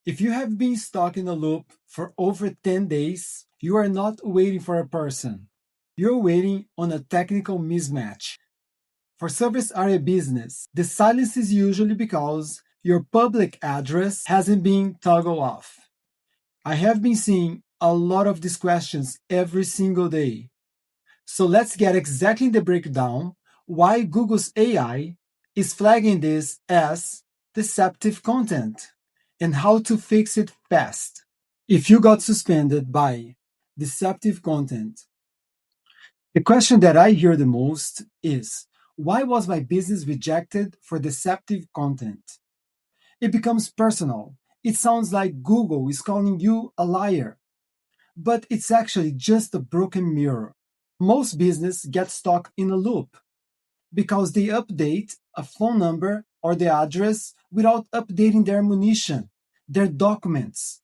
If you have been stuck in a loop for over 10 days, you are not waiting for a person. You're waiting on a technical mismatch. For service area business, the silence is usually because your public address hasn't been toggled off. I have been seeing a lot of these questions every single day. So let's get exactly the breakdown why Google's AI is flagging this as deceptive content and how to fix it fast. If you got suspended by deceptive content, the question that I hear the most is, why was my business rejected for deceptive content? It becomes personal. It sounds like Google is calling you a liar, but it's actually just a broken mirror. Most business get stuck in a loop because they update a phone number or the address without updating their ammunition, their documents.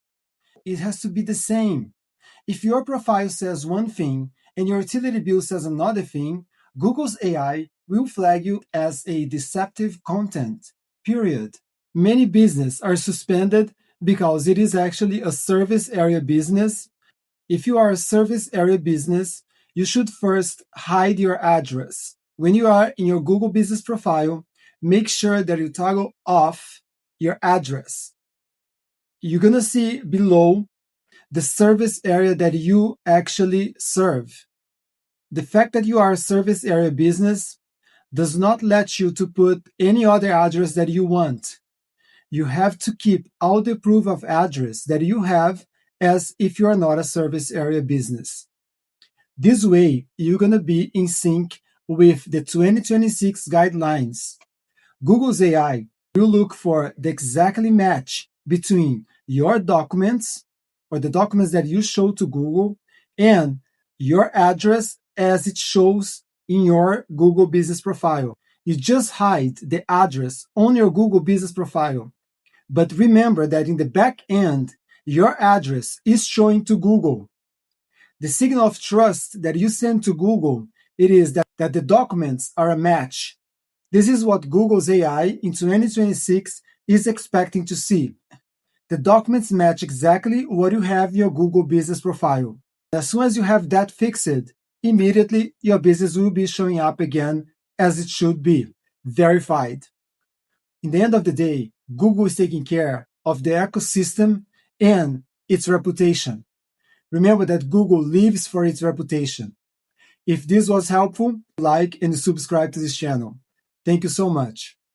It has to be the same. If your profile says one thing and your utility bill says another thing, Google's AI will flag you as a deceptive content. Period. Many businesses are suspended because it is actually a service area business. If you are a service area business, you should first hide your address. When you are in your Google business profile, make sure that you toggle off your address. You're going to see below the service area that you actually serve. The fact that you are a service area business does not let you to put any other address that you want. You have to keep all the proof of address that you have as if you are not a service area business. This way, you're going to be in sync with the 2026 guidelines. Google's AI will look for the exactly match between your documents or the documents that you show to Google and your address as it shows in your Google business profile. You just hide the address on your Google business profile. But remember that in the back end, your address is showing to Google. The signal of trust that you send to Google, it is that the documents are a match. This is what Google's AI in 2026 is expecting to see. The documents match exactly what you have in your Google business profile. As soon as you have that fixed, immediately your business will be showing up again as it should be, verified. In the end of the day, Google is taking care of the ecosystem and its reputation. Remember that Google lives for its reputation. If this was helpful, like and subscribe to this channel. Thank you so much.